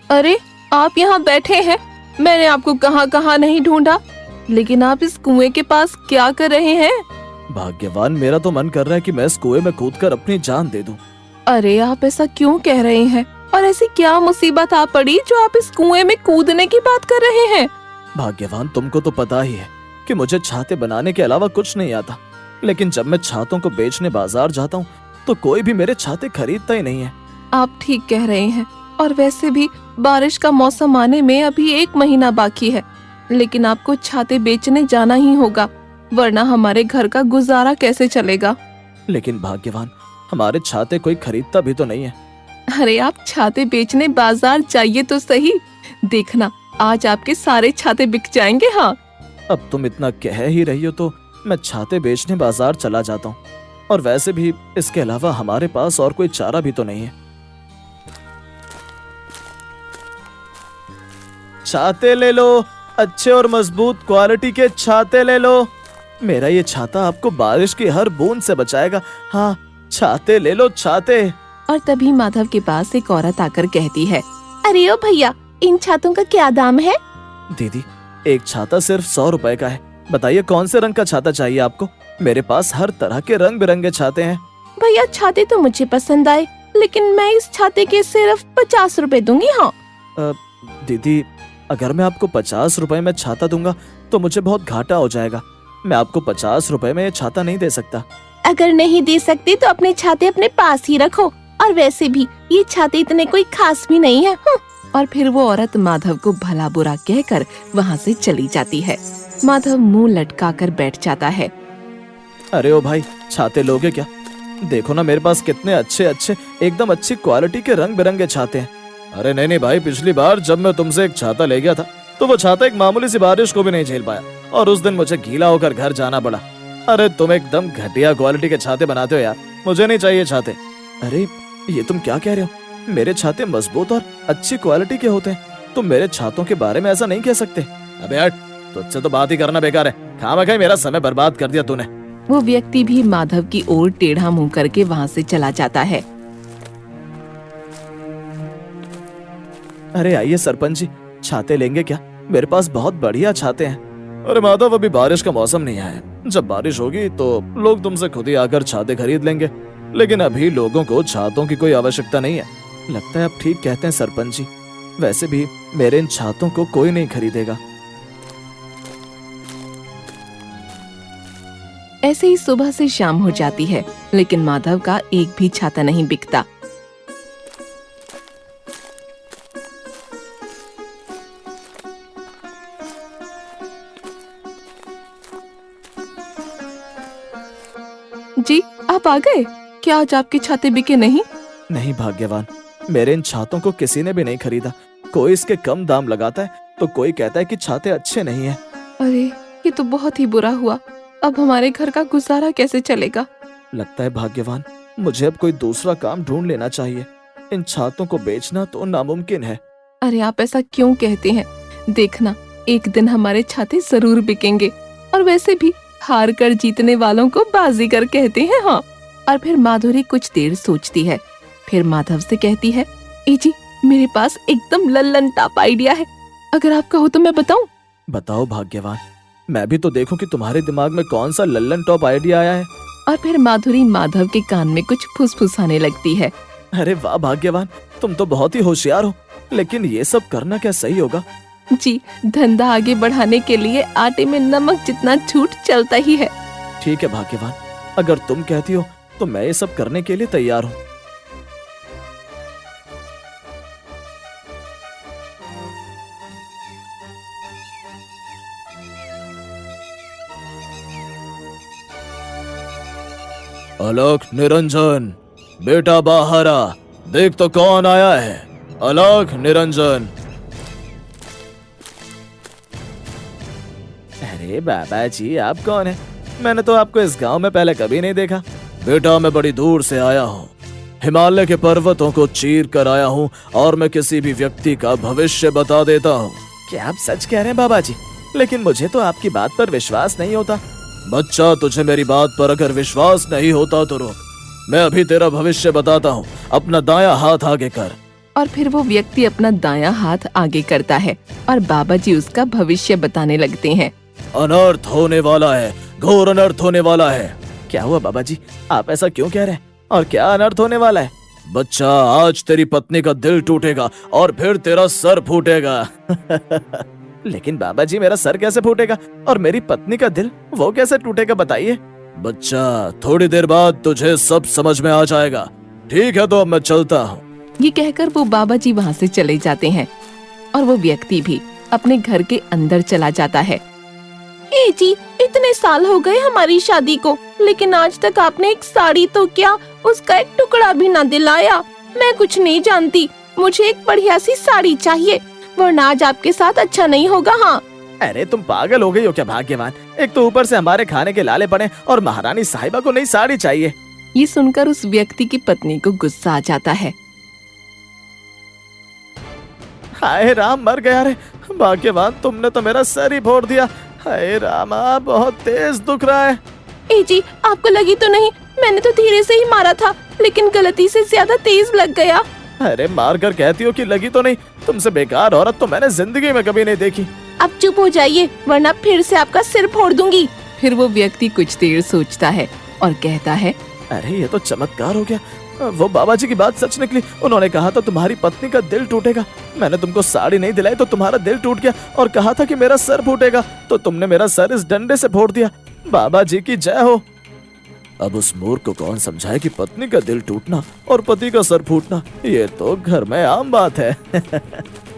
अरे, आप यहाँ बैठे हैं। मैंने आपको कहाँ कहाँ नहीं ढूंढा, लेकिन आप इस कुएं के पास क्या कर रहे हैं? भाग्यवान, मेरा तो मन कर रहा है कि मैं इस कुएं में कूदकर अपनी जान दे दूं। अरे, आप ऐसा क्यों कह रहे हैं? और ऐसी क्या मुसीबत आ पड़ी जो आप इस कुएं में कूदने की बात कर रहे हैं? भाग्यवान, तुमको तो पता ही है कि मुझे छाते बनाने के अलावा कुछ नहीं आता, लेकिन जब मैं छातों को बेचने बाजार जाता हूँ तो कोई भी मेरे छाते खरीदता ही नहीं है। आप ठीक कह रहे हैं, और वैसे भी बारिश का मौसम आने में अभी 1 महीना बाकी है, लेकिन आपको छाते बेचने जाना ही होगा, वरना हमारे घर का गुजारा कैसे चलेगा? लेकिन भाग्यवान, हमारे छाते कोई खरीदता भी तो नहीं है। अरे, आप छाते बेचने बाजार जाइए तो सही, देखना आज आपके सारे छाते बिक जाएंगे। हाँ, अब तुम इतना कह ही रही हो तो मैं छाते बेचने बाजार चला जाता हूँ, और वैसे भी इसके अलावा हमारे पास और कोई चारा भी तो नहीं है। छाते ले लो, अच्छे और मजबूत क्वालिटी के छाते ले लो। मेरा ये छाता आपको बारिश की हर बूंद से बचाएगा। हाँ, छाते ले लो, छाते। और तभी माधव के पास एक औरत आकर कहती है, अरे ओ भैया, इन छातों का क्या दाम है? दीदी, एक छाता सिर्फ 100 रुपए का है। बताइए कौन से रंग का छाता चाहिए आपको? मेरे पास हर तरह के रंग बिरंगे छाते हैं। भैया, छाते तो मुझे पसंद आए, लेकिन मैं इस छाते के सिर्फ 50 रुपए दूंगी। हाँ। दीदी, अगर मैं आपको 50 रुपए में छाता दूंगा तो मुझे बहुत घाटा हो जाएगा। मैं आपको 50 रुपए में ये छाता नहीं दे सकता। अगर नहीं दे सकते तो अपने छाते अपने पास ही रखो, और वैसे भी ये छाते इतने कोई खास भी नहीं है। और फिर वो औरत माधव को भला बुरा कहकर वहाँ से चली जाती है। माधव मुंह लटका कर बैठ जाता है। अरे ओ भाई, छाते लोगे क्या? देखो ना, मेरे पास कितने अच्छे अच्छे एकदम अच्छी क्वालिटी के रंग बिरंगे छाते हैं। अरे नहीं भाई, पिछली बार जब मैं तुमसे एक छाता ले गया था तो वो छाता एक मामूली सी बारिश को भी नहीं झेल पाया, और उस दिन मुझे गीला होकर घर जाना पड़ा। अरे तुम एकदम घटिया क्वालिटी के छाते बनाते हो यार, मुझे नहीं चाहिए छाते। अरे ये तुम क्या कह रहे हो? मेरे छाते मजबूत और अच्छी क्वालिटी के होते हैं, तुम मेरे छातों के बारे में ऐसा नहीं कह सकते। अबे हट, तुझसे तो बात ही करना बेकार है। खामखा मेरा समय बर्बाद कर दिया तूने। वो व्यक्ति भी माधव की ओर टेढ़ा मुंह करके वहाँ से चला जाता है। अरे आइए सरपंच जी, छाते लेंगे क्या? मेरे पास बहुत बढ़िया छाते हैं। अरे माधव, अभी बारिश का मौसम नहीं आया है। जब बारिश होगी तो लोग तुमसे खुद ही आकर छाते खरीद लेंगे, लेकिन अभी लोगों को छातों की कोई आवश्यकता नहीं है। लगता है आप ठीक कहते हैं सरपंच जी, वैसे भी मेरे इन छातों को कोई नहीं खरीदेगा। ऐसे ही सुबह से शाम हो जाती है, लेकिन माधव का एक भी छाता नहीं बिकता। जी, आप आ गए? क्या आज आपके छाते बिके नहीं? नहीं भाग्यवान, मेरे इन छातों को किसी ने भी नहीं खरीदा। कोई इसके कम दाम लगाता है तो कोई कहता है कि छाते अच्छे नहीं हैं। अरे, ये तो बहुत ही बुरा हुआ। अब हमारे घर का गुजारा कैसे चलेगा? लगता है भाग्यवान, मुझे अब कोई दूसरा काम ढूंढ लेना चाहिए। इन छातों को बेचना तो नामुमकिन है। अरे, आप ऐसा क्यों कहते हैं? देखना, एक दिन हमारे छाते जरूर बिकेंगे, और वैसे भी हार कर जीतने वालों को बाजीगर कहते हैं। हाँ। और फिर माधुरी कुछ देर सोचती है, फिर माधव से कहती है, ए जी, मेरे पास एकदम लल्लन टाप आइडिया है, अगर आपका हो तो मैं बताऊं? बताओ भाग्यवान, मैं भी तो देखूं कि तुम्हारे दिमाग में कौन सा लल्लन टॉप आइडिया आया है। और फिर माधुरी माधव के कान में कुछ फुसफुसाने लगती है। अरे वाह भाग्यवान, तुम तो बहुत ही होशियार हो, लेकिन ये सब करना क्या सही होगा? जी, धंधा आगे बढ़ाने के लिए आटे में नमक जितना झूठ चलता ही है। ठीक है भाग्यवान, अगर तुम कहती हो तो मैं ये सब करने के लिए तैयार हूँ। अलख निरंजन, बेटा बाहर आ, देख तो कौन आया है। अलख निरंजन। अरे बाबा जी, आप कौन है? मैंने तो आपको इस गांव में पहले कभी नहीं देखा। बेटा, मैं बड़ी दूर से आया हूँ, हिमालय के पर्वतों को चीर कर आया हूँ, और मैं किसी भी व्यक्ति का भविष्य बता देता हूँ। क्या आप सच कह रहे हैं बाबा जी? लेकिन मुझे तो आपकी बात पर विश्वास नहीं होता। बच्चा, तुझे मेरी बात पर अगर विश्वास नहीं होता तो रुक, मैं अभी तेरा भविष्य बताता हूँ। अपना दायां हाथ आगे कर। और फिर वो व्यक्ति अपना दायां हाथ आगे करता है और बाबा जी उसका भविष्य बताने लगते हैं। अनर्थ होने वाला है, घोर अनर्थ होने वाला है। क्या हुआ बाबा जी, आप ऐसा क्यों कह रहे हैं, और क्या अनर्थ होने वाला है? बच्चा, आज तेरी पत्नी का दिल टूटेगा और फिर तेरा सर फूटेगा। लेकिन बाबा जी, मेरा सर कैसे फूटेगा और मेरी पत्नी का दिल, वो कैसे टूटेगा, बताइए। बच्चा, थोड़ी देर बाद तुझे सब समझ में आ जाएगा। ठीक है, तो अब मैं चलता हूँ। ये कहकर वो बाबा जी वहाँ से चले जाते हैं और वो व्यक्ति भी अपने घर के अंदर चला जाता है। ए जी, इतने साल हो गए हमारी शादी को, लेकिन आज तक आपने एक साड़ी तो क्या, उसका एक टुकड़ा भी ना दिलाया। मैं कुछ नहीं जानती, मुझे एक बढ़िया सी साड़ी चाहिए, वरना आज आपके साथ अच्छा नहीं होगा। हाँ। अरे तुम पागल हो गई हो क्या भाग्यवान? एक तो ऊपर से हमारे खाने के लाले पड़े और महारानी साहिबा को नई साड़ी चाहिए। ये सुनकर उस व्यक्ति की पत्नी को गुस्सा आ जाता है। हाय राम, मर गया रे भाग्यवान, तुमने तो मेरा सर ही फोड़ दिया। हाय रामा, बहुत तेज दुख रहा है। ए जी, आपको लगी तो नहीं? मैंने तो धीरे से ही मारा था, लेकिन गलती से ज्यादा तेज लग गया। अरे मार कर कहती हो कि लगी तो नहीं? तुमसे बेकार औरत तो मैंने जिंदगी में कभी नहीं देखी। अब चुप हो जाइए, वरना फिर से आपका सिर फोड़ दूंगी। फिर वो व्यक्ति कुछ देर सोचता है और कहता है, अरे ये तो चमत्कार हो गया, वो बाबा जी की बात सच निकली। उन्होंने कहा था तुम्हारी पत्नी का दिल टूटेगा। मैंने तुमको साड़ी नहीं दिलाई तो तुम्हारा दिल टूट गया, और कहा था कि मेरा सर फूटेगा तो तुमने मेरा सर इस डंडे से फोड़ दिया। बाबा जी की जय हो। अब उस मूर्ख को कौन समझाए कि पत्नी का दिल टूटना और पति का सर फूटना ये तो घर में आम बात है।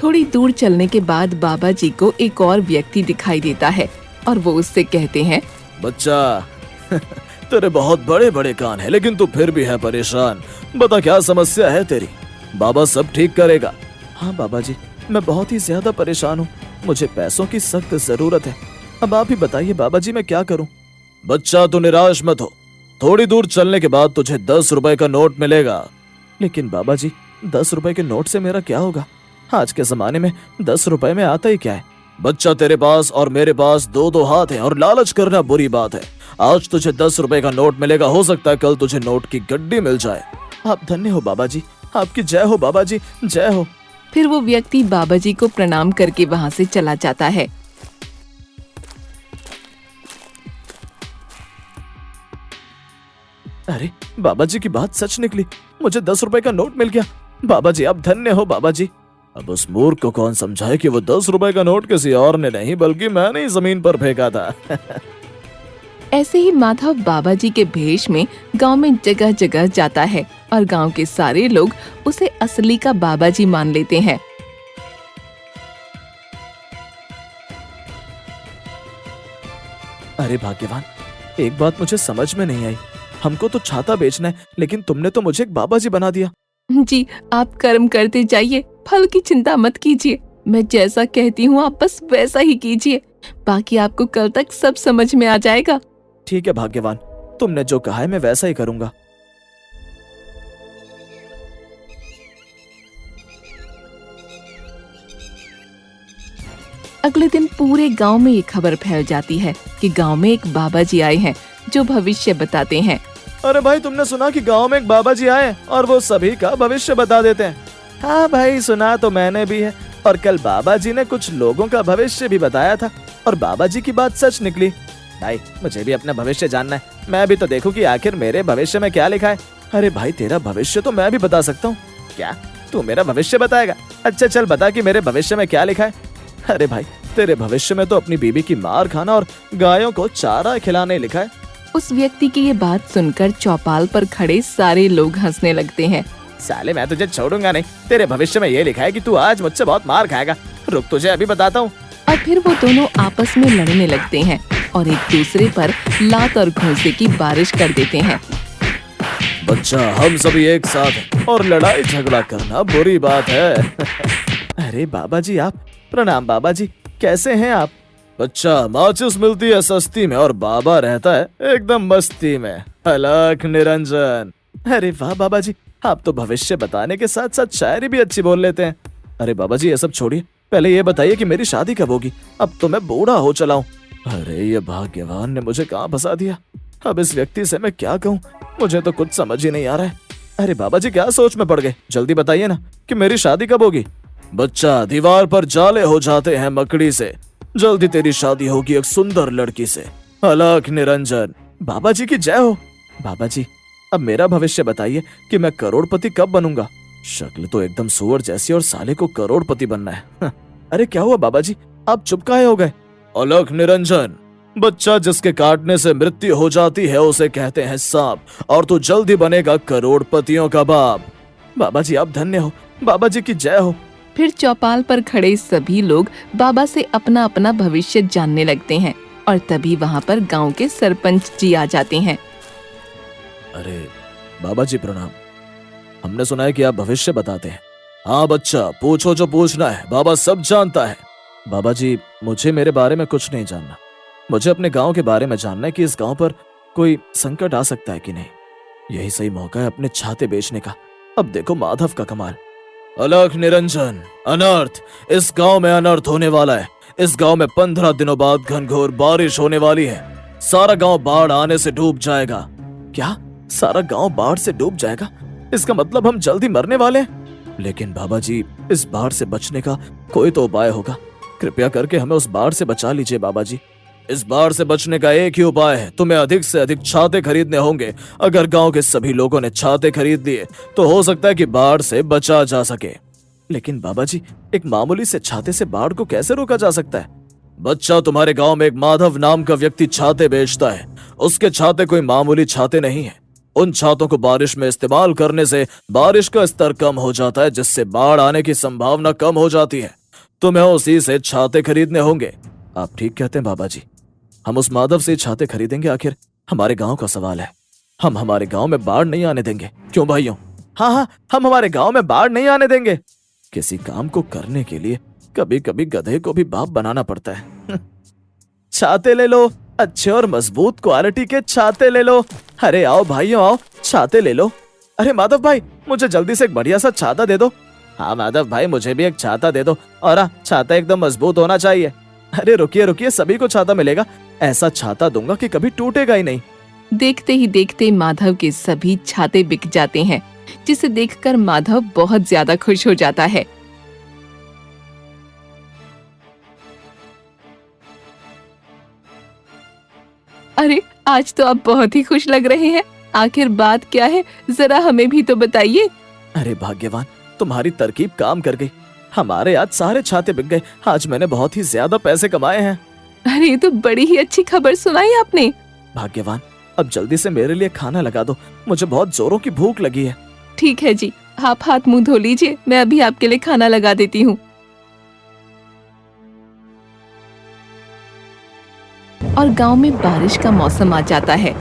थोड़ी दूर चलने के बाद बाबा जी को एक और व्यक्ति दिखाई देता है और वो उससे कहते हैं, बच्चा, तेरे बहुत बड़े बड़े कान हैं, लेकिन तू फिर भी है परेशान। बता क्या समस्या है तेरी? बाबा सब ठीक करेगा। हाँ बाबा जी, मैं बहुत ही ज्यादा परेशान हूँ, मुझे पैसों की सख्त जरूरत है। अब आप ही बताइए बाबा जी, मैं क्या करूँ? बच्चा, तू निराश मत हो, थोड़ी दूर चलने के बाद तुझे 10 रुपए का नोट मिलेगा। लेकिन बाबा जी, 10 रुपए के नोट से मेरा क्या होगा? आज के जमाने में 10 रुपए में आता ही क्या है? बच्चा, तेरे पास और मेरे पास दो दो हाथ हैं और लालच करना बुरी बात है। आज तुझे 10 रुपए का नोट मिलेगा, हो सकता है कल तुझे नोट की गड्डी मिल जाए। आप धन्य हो बाबा जी, आपकी जय हो बाबा जी, जय हो। फिर वो व्यक्ति बाबा जी को प्रणाम करके वहाँ से चला जाता है। अरे बाबा जी की बात सच निकली, मुझे 10 रुपए का नोट मिल गया। बाबा जी आप धन्य हो बाबा जी। अब उस मूर्ख को कौन समझाए कि वो 10 रुपए का नोट किसी और ने नहीं बल्कि मैंने ही जमीन पर फेंका था। ऐसे ही माधव बाबा जी के भेष में गांव में जगह जगह जाता है और गांव के सारे लोग उसे असली का बाबा जी मान लेते हैं। अरे भाग्यवान, एक बात मुझे समझ में नहीं आई। हमको तो छाता बेचना है, लेकिन तुमने तो मुझे एक बाबा जी बना दिया। जी, आप कर्म करते जाइए, फल की चिंता मत कीजिए। मैं जैसा कहती हूँ आप बस वैसा ही कीजिए, बाकी आपको कल तक सब समझ में आ जाएगा। ठीक है भाग्यवान, तुमने जो कहा है मैं वैसा ही करूंगा। अगले दिन पूरे गांव में ये खबर फैल जाती है कि गांव में एक बाबा जी आए हैं जो भविष्य बताते हैं। अरे भाई, तुमने सुना कि गांव में एक बाबा जी आए और वो सभी का भविष्य बता देते हैं? हाँ भाई, सुना तो मैंने भी है, और कल बाबा जी ने कुछ लोगों का भविष्य भी बताया था और बाबा जी की बात सच निकली। भाई, मुझे भी अपना भविष्य जानना है, मैं भी तो देखूं कि आखिर मेरे भविष्य में क्या लिखा है। अरे भाई, तेरा भविष्य तो मैं भी बता सकता हूँ। क्या तू मेरा भविष्य बताएगा? अच्छा चल बता कि मेरे भविष्य में क्या लिखा है। अरे भाई, तेरे भविष्य में तो अपनी बीबी की मार खाना और गायों को चारा खिलाने लिखा है। उस व्यक्ति की ये बात सुनकर चौपाल पर खड़े सारे लोग हंसने लगते हैं। साले, मैं तुझे छोड़ूंगा नहीं। तेरे भविष्य में ये लिखा है कि तू आज मुझसे बहुत मार खाएगा। रुक, तुझे अभी बताता हूँ। और फिर वो दोनों आपस में लड़ने लगते हैं और एक दूसरे पर लात और घूंसे की बारिश कर देते हैं। बच्चा, हम सभी एक साथ हैं और लड़ाई झगड़ा करना बुरी बात है। अरे बाबा जी, आप प्रणाम। बाबा जी कैसे हैं आप? बच्चा, माचिस मिलती है सस्ती में और बाबा रहता है एकदम मस्ती में। अलख निरंजन। अरे वाह बाबा जी, आप तो भविष्य बताने के साथ साथ शायरी भी अच्छी बोल लेते हैं। अरे बाबा जी, ये सब छोड़िए, पहले ये बताइए कि मेरी शादी कब होगी? अब तो मैं बूढ़ा हो चला हूँ। अरे ये भाग्यवान ने मुझे कहाँ फंसा दिया। अब इस व्यक्ति से मैं क्या कहूँ, मुझे तो कुछ समझ ही नहीं आ रहा है। अरे बाबा जी क्या सोच में पड़ गए, जल्दी बताइए ना कि मेरी शादी कब होगी। बच्चा, दीवार पर जाले हो जाते हैं मकड़ी से, जल्दी तेरी शादी होगी एक सुंदर लड़की से। अलख निरंजन। बाबा जी की जय हो। बाबा जी, अब मेरा भविष्य बताइए कि मैं करोड़पति कब बनूंगा। शक्ल तो एकदम सुअर जैसी और साले को करोड़पति बनना है। अरे क्या हुआ बाबा जी, आप चुप काहे हो गए। अलख निरंजन, बच्चा जिसके काटने से मृत्यु हो जाती है उसे कहते हैं सांप, और तू जल्दी बनेगा करोड़पतियों का बाप। बाबा जी आप धन्य हो, बाबा जी की जय हो। फिर चौपाल पर खड़े सभी लोग बाबा से अपना अपना भविष्य जानने लगते हैं और तभी वहाँ पर गांव के सरपंच जी आ जाते हैं। अरे बाबा जी प्रणाम, हमने सुना है कि आप भविष्य बताते हैं। हाँ बच्चा, पूछो जो पूछना है, बाबा सब जानता है। बाबा जी मुझे मेरे बारे में कुछ नहीं जानना, मुझे अपने गांव के बारे में जानना है कि इस गांव पर कोई संकट आ सकता है कि नहीं। यही सही मौका है अपने छाते बेचने का। अब देखो माधव का कमाल। अलख निरंजन, अनर्थ, इस गांव में अनर्थ होने वाला है। इस गांव में 15 दिनों बाद घनघोर बारिश होने वाली है। सारा गांव बाढ़ आने से डूब जाएगा। क्या सारा गांव बाढ़ से डूब जाएगा? इसका मतलब हम जल्दी मरने वाले हैं। लेकिन बाबा जी इस बाढ़ से बचने का कोई तो उपाय होगा, कृपया करके हमें उस बाढ़ से बचा लीजिए बाबा जी। इस बाढ़ से बचने का एक ही उपाय है, तुम्हें अधिक से अधिक छाते खरीदने होंगे। अगर गांव के सभी लोगों ने छाते खरीद लिए तो हो सकता है कि बाढ़ से बचा जा सके। लेकिन बाबा जी एक मामूली से छाते से बाढ़ को कैसे रोका जा सकता है? बच्चा, तुम्हारे गांव में एक माधव नाम का व्यक्ति छाते बेचता है। उसके छाते कोई मामूली छाते नहीं है। उन छातों को बारिश में इस्तेमाल करने से बारिश का स्तर कम हो जाता है, जिससे बाढ़ आने की संभावना कम हो जाती है। तुम्हें उसी से छाते खरीदने होंगे। आप ठीक कहते हैं बाबा जी, हम उस माधव से छाते खरीदेंगे। आखिर हमारे गांव का सवाल है, हम हमारे गांव में बाढ़ नहीं आने देंगे। क्यों भाइयों? हाँ, हम हमारे गांव में बाढ़ नहीं आने देंगे। किसी काम को करने के लिए कभी कभी गधे को भी बाप बनाना पड़ता है। छाते ले लो, अच्छे और मजबूत क्वालिटी के छाते ले लो। अरे आओ भाइयों आओ, छाते ले लो। अरे माधव भाई, मुझे जल्दी से एक बढ़िया सा छाता दे दो। हाँ माधव भाई, मुझे भी एक छाता दे दो, और हाँ, छाता एकदम मजबूत होना चाहिए। अरे रुकिए रुकिए, सभी को छाता मिलेगा। ऐसा छाता दूंगा कि कभी टूटेगा ही नहीं। देखते ही देखते माधव के सभी छाते बिक जाते हैं, जिसे देखकर माधव बहुत ज्यादा खुश हो जाता है। अरे आज तो आप बहुत ही खुश लग रहे हैं, आखिर बात क्या है, जरा हमें भी तो बताइए। अरे भाग्यवान, तुम्हारी तरकीब काम कर गई। हमारे आज सारे छाते बिक गए। आज मैंने बहुत ही ज्यादा पैसे कमाए हैं। अरे ये तो बड़ी ही अच्छी खबर सुनाई आपने। भाग्यवान, अब जल्दी से मेरे लिए खाना लगा दो, मुझे बहुत जोरों की भूख लगी है। ठीक है जी, आप हाथ मुंह धो लीजिए, मैं अभी आपके लिए खाना लगा देती हूँ। और गांव में बारिश का मौसम आ जाता है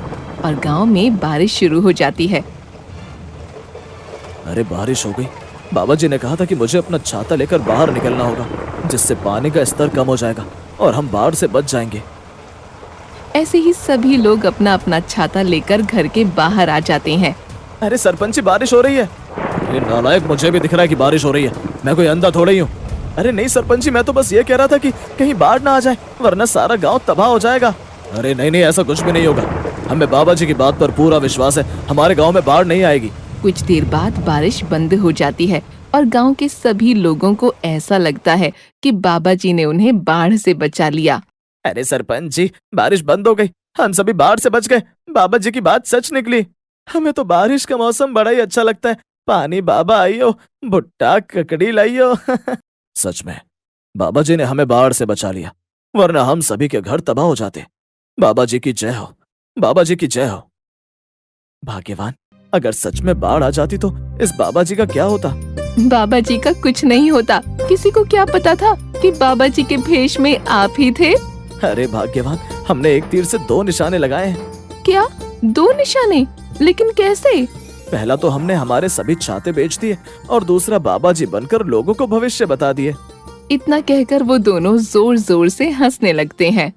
और गांव में बारिश शुरू हो जाती है। अरे बारिश हो गई। बाबा जी ने कहा था कि मुझे अपना छाता लेकर बाहर निकलना होगा, जिससे पानी का स्तर कम हो जाएगा और हम बाढ़ से बच जाएंगे। ऐसे ही सभी लोग अपना अपना छाता लेकर घर के बाहर आ जाते हैं। अरे सरपंच जी, बारिश हो रही है। अरे नालायक, मुझे भी दिख रहा है कि बारिश हो रही है, मैं कोई अंधा थोड़ा ही हूँ। अरे नहीं सरपंच जी, मैं तो बस ये कह रहा था कि कहीं बाढ़ ना आ जाए, वरना सारा गांव तबाह हो जाएगा। अरे नहीं नहीं, ऐसा कुछ भी नहीं होगा, हमें बाबा जी की बात पर पूरा विश्वास है, हमारे गांव में बाढ़ नहीं आएगी। कुछ देर बाद बारिश बंद हो जाती है और गांव के सभी लोगों को ऐसा लगता है कि बाबा जी ने उन्हें बाढ़ से बचा लिया। अरे सरपंच जी, बारिश बंद हो गई, हम सभी बाढ़ से बच गए। बाबा जी की बात सच निकली। हमें तो बारिश का मौसम बड़ा ही अच्छा लगता है। पानी बाबा आइयो, भुट्टा ककड़ी लाइयो। सच में बाबा जी ने हमें बाढ़ से बचा लिया, वरना हम सभी के घर तबाह हो जाते। बाबा जी की जय हो, बाबा जी की जय हो। भाग्यवान, अगर सच में बाढ़ आ जाती तो इस बाबा जी का क्या होता? बाबा जी का कुछ नहीं होता। किसी को क्या पता था कि बाबा जी के भेष में आप ही थे। अरे भाग्यवान, हमने एक तीर से 2 निशाने लगाए हैं। क्या 2 निशाने? लेकिन कैसे? पहला तो हमने हमारे सभी छाते बेच दिए और दूसरा बाबा जी बनकर लोगों को भविष्य बता दिए। इतना कहकर वो दोनों जोर जोर से हंसने लगते हैं।